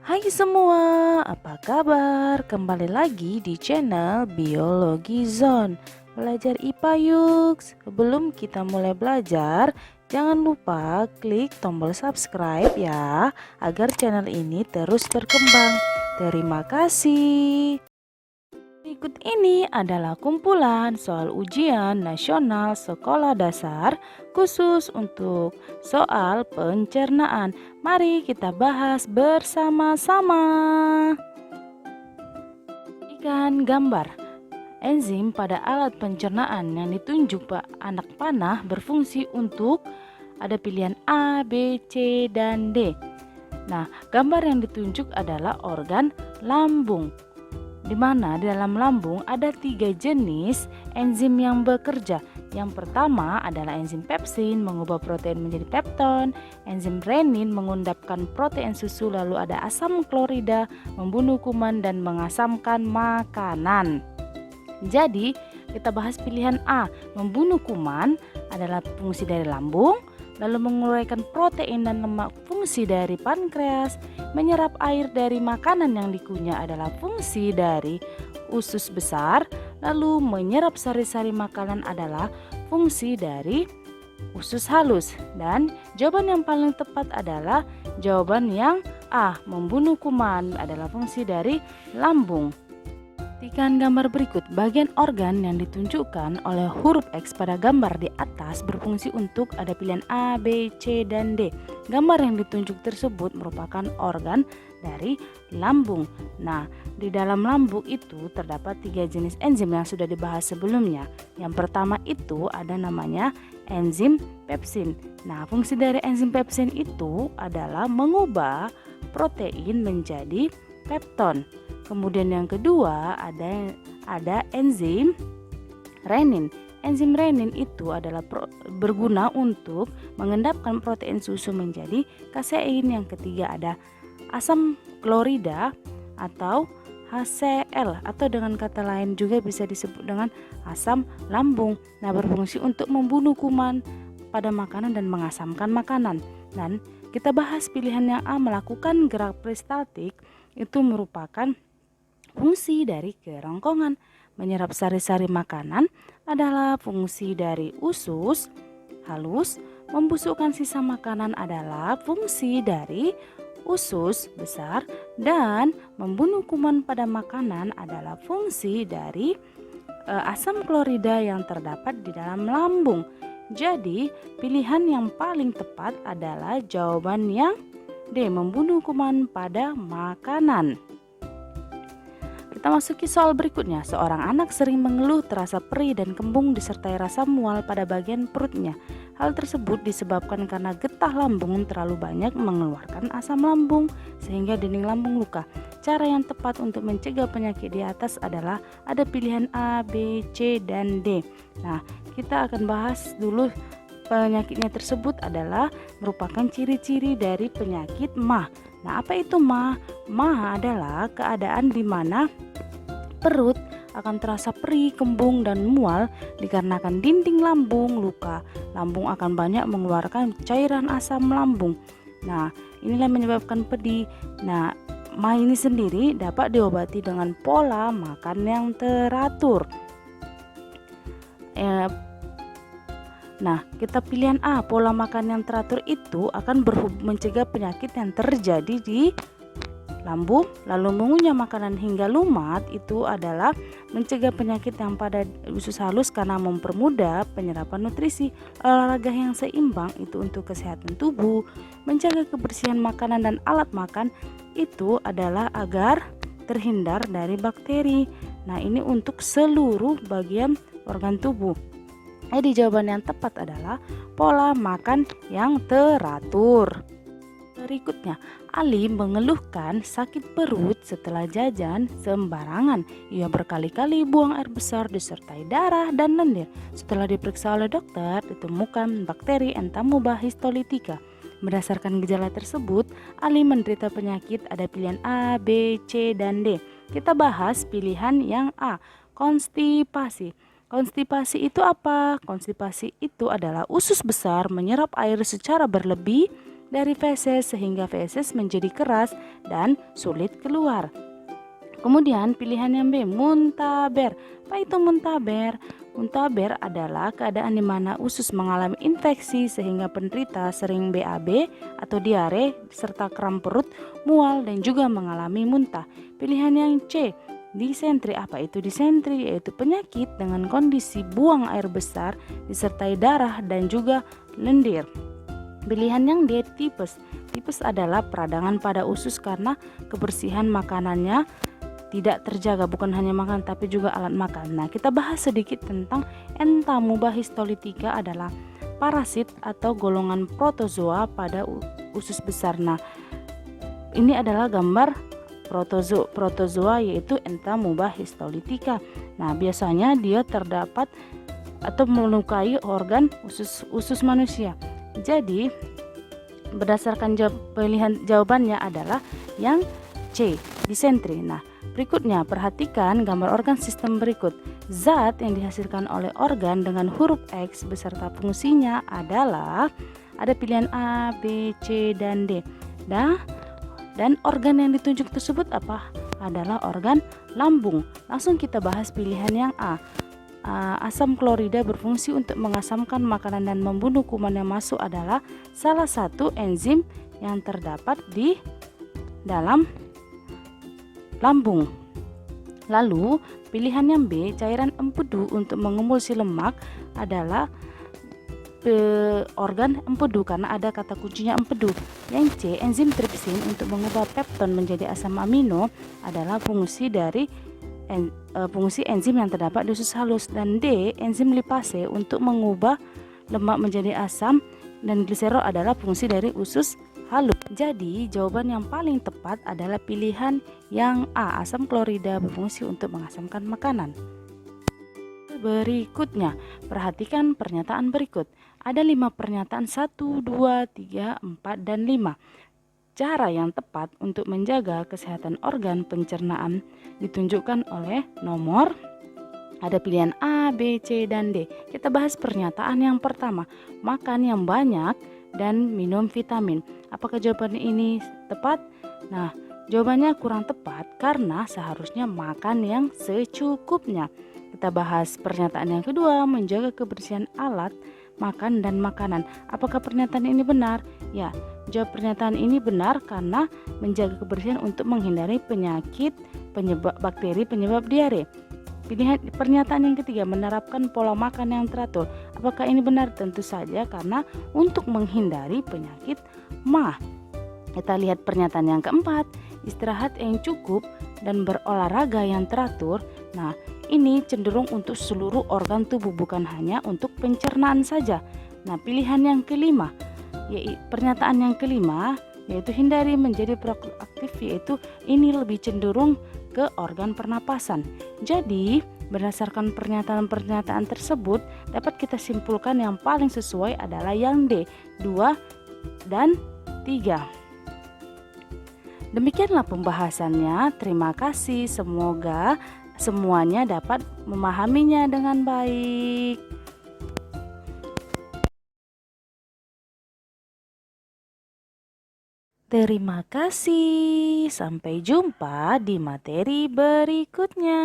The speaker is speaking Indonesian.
Hai semua, apa kabar? Kembali lagi di channel Biologi Zone. Belajar IPA yuk. Sebelum kita mulai belajar, jangan lupa klik tombol subscribe ya, agar channel ini terus berkembang. Terima kasih. Berikut ini adalah kumpulan soal ujian nasional sekolah dasar khusus untuk soal pencernaan. Mari kita bahas bersama-sama. Ikan gambar. Enzim pada alat pencernaan yang ditunjuk anak panah berfungsi untuk ada pilihan A, B, C, dan D. Nah, gambar yang ditunjuk adalah organ lambung, di mana di dalam lambung ada 3 jenis enzim yang bekerja. Yang pertama adalah enzim pepsin mengubah protein menjadi pepton, enzim renin mengundapkan protein susu, lalu ada asam klorida membunuh kuman dan mengasamkan makanan. Jadi kita bahas pilihan A, membunuh kuman adalah fungsi dari lambung, lalu menguraikan protein dan lemak fungsi dari pankreas, menyerap air dari makanan yang dikunyah adalah fungsi dari usus besar, lalu menyerap sari-sari makanan adalah fungsi dari usus halus. Dan jawaban yang paling tepat adalah jawaban yang A, membunuh kuman adalah fungsi dari lambung. Perhatikan gambar berikut. Bagian organ yang ditunjukkan oleh huruf X pada gambar di atas berfungsi untuk ada pilihan A, B, C, dan D. Gambar yang ditunjuk tersebut merupakan organ dari lambung. Nah, di dalam lambung itu terdapat 3 jenis enzim yang sudah dibahas sebelumnya. Yang pertama itu ada namanya enzim pepsin. Nah, fungsi dari enzim pepsin itu adalah mengubah protein menjadi pepton. Kemudian yang kedua ada enzim renin. Enzim renin itu adalah berguna untuk mengendapkan protein susu menjadi kasein. Yang ketiga ada asam klorida atau HCl, atau dengan kata lain juga bisa disebut dengan asam lambung. Nah, berfungsi untuk membunuh kuman pada makanan dan mengasamkan makanan. Dan kita bahas pilihan yang A, melakukan gerak peristaltik, itu merupakan fungsi dari kerongkongan. Menyerap sari-sari makanan adalah fungsi dari usus halus. Membusukkan sisa makanan adalah fungsi dari usus besar. Dan membunuh kuman pada makanan adalah fungsi dari asam klorida yang terdapat di dalam lambung. Jadi pilihan yang paling tepat adalah jawaban yang D, membunuh kuman pada makanan. Kita masuki soal berikutnya. Seorang anak sering mengeluh terasa perih dan kembung disertai rasa mual pada bagian perutnya. Hal tersebut disebabkan karena getah lambung terlalu banyak mengeluarkan asam lambung sehingga dinding lambung luka. Cara yang tepat untuk mencegah penyakit di atas adalah ada pilihan A, B, C, dan D. Nah, kita akan bahas dulu penyakitnya tersebut adalah merupakan ciri-ciri dari penyakit MAH. Nah, apa itu MAH? MAH adalah keadaan di mana perut akan terasa perih, kembung, dan mual dikarenakan dinding lambung luka. Lambung akan banyak mengeluarkan cairan asam lambung. Nah, inilah menyebabkan pedih. Nah, MAH ini sendiri dapat diobati dengan pola makan yang teratur. Nah, kita pilihan A, pola makan yang teratur itu akan mencegah penyakit yang terjadi di lambung, lalu mengunyah makanan hingga lumat itu adalah mencegah penyakit yang pada usus halus karena mempermudah penyerapan nutrisi. Olahraga yang seimbang itu untuk kesehatan tubuh. Menjaga kebersihan makanan dan alat makan itu adalah agar terhindar dari bakteri. Nah, ini untuk seluruh bagian organ tubuh. Jadi jawaban yang tepat adalah pola makan yang teratur. Berikutnya, Ali mengeluhkan sakit perut setelah jajan sembarangan. Ia berkali-kali buang air besar disertai darah dan lendir. Setelah diperiksa oleh dokter, ditemukan bakteri Entamoeba histolytica. Berdasarkan gejala tersebut, Ali menderita penyakit ada pilihan A, B, C, dan D. Kita bahas pilihan yang A, konstipasi. Konstipasi itu apa? Konstipasi itu adalah usus besar menyerap air secara berlebih dari feses sehingga feses menjadi keras dan sulit keluar. Kemudian pilihan yang B, muntaber. Apa itu muntaber? Muntaber adalah keadaan di mana usus mengalami infeksi sehingga penderita sering BAB atau diare serta kram perut, mual dan juga mengalami muntah. Pilihan yang C, disentri. Apa itu disentri? Yaitu penyakit dengan kondisi buang air besar disertai darah dan juga lendir. Pilihan yang D, tipes. Tipes adalah peradangan pada usus karena kebersihan makanannya tidak terjaga, bukan hanya makan tapi juga alat makan. Nah, kita bahas sedikit tentang Entamuba histolytica adalah parasit atau golongan protozoa pada usus besar. Nah, ini adalah gambar protozoa yaitu Entamuba histolytica. Nah, biasanya dia terdapat atau melukai organ usus manusia. Jadi, berdasarkan pilihan jawabannya adalah yang C, disentri. Nah, berikutnya perhatikan gambar organ sistem berikut. Zat yang dihasilkan oleh organ dengan huruf X beserta fungsinya adalah ada pilihan A, B, C, dan D. Dan organ yang ditunjuk tersebut apa? Adalah organ lambung. Langsung kita bahas pilihan yang A. Asam klorida berfungsi untuk mengasamkan makanan dan membunuh kuman yang masuk adalah salah satu enzim yang terdapat di dalam lambung. Lalu pilihan yang B, cairan empedu untuk mengemulsi lemak adalah organ empedu karena ada kata kuncinya empedu. Yang C, enzim tripsin untuk mengubah pepton menjadi asam amino adalah fungsi enzim yang terdapat di usus halus. Dan D, enzim lipase untuk mengubah lemak menjadi asam dan gliserol adalah fungsi dari usus halus. Jadi jawaban yang paling tepat adalah pilihan yang A, asam klorida berfungsi untuk mengasamkan makanan. Berikutnya, perhatikan pernyataan berikut. Ada 5 pernyataan, 1, 2, 3, 4, dan 5. Cara yang tepat untuk menjaga kesehatan organ pencernaan ditunjukkan oleh nomor. Ada pilihan A, B, C, dan D. Kita bahas pernyataan yang pertama, makan yang banyak dan minum vitamin. Apakah jawaban ini tepat? Nah, jawabannya kurang tepat karena seharusnya makan yang secukupnya. Kita bahas pernyataan yang kedua, menjaga kebersihan alat makan dan makanan. Apakah pernyataan ini benar? Ya, jawab pernyataan ini benar karena menjaga kebersihan untuk menghindari penyakit bakteri penyebab diare. Pernyataan yang ketiga, menerapkan pola makan yang teratur. Apakah ini benar? Tentu saja karena untuk menghindari penyakit MAH. Kita lihat pernyataan yang keempat, istirahat yang cukup dan berolahraga yang teratur. Nah, ini cenderung untuk seluruh organ tubuh, bukan hanya untuk pencernaan saja. Nah, pilihan yang kelima, pernyataan yang kelima yaitu hindari menjadi proaktif, yaitu ini lebih cenderung ke organ pernapasan. Jadi, berdasarkan pernyataan-pernyataan tersebut, dapat kita simpulkan yang paling sesuai adalah yang D, 2 dan 3. Demikianlah pembahasannya. Terima kasih. Semoga semuanya dapat memahaminya dengan baik. Terima kasih. Sampai jumpa di materi berikutnya.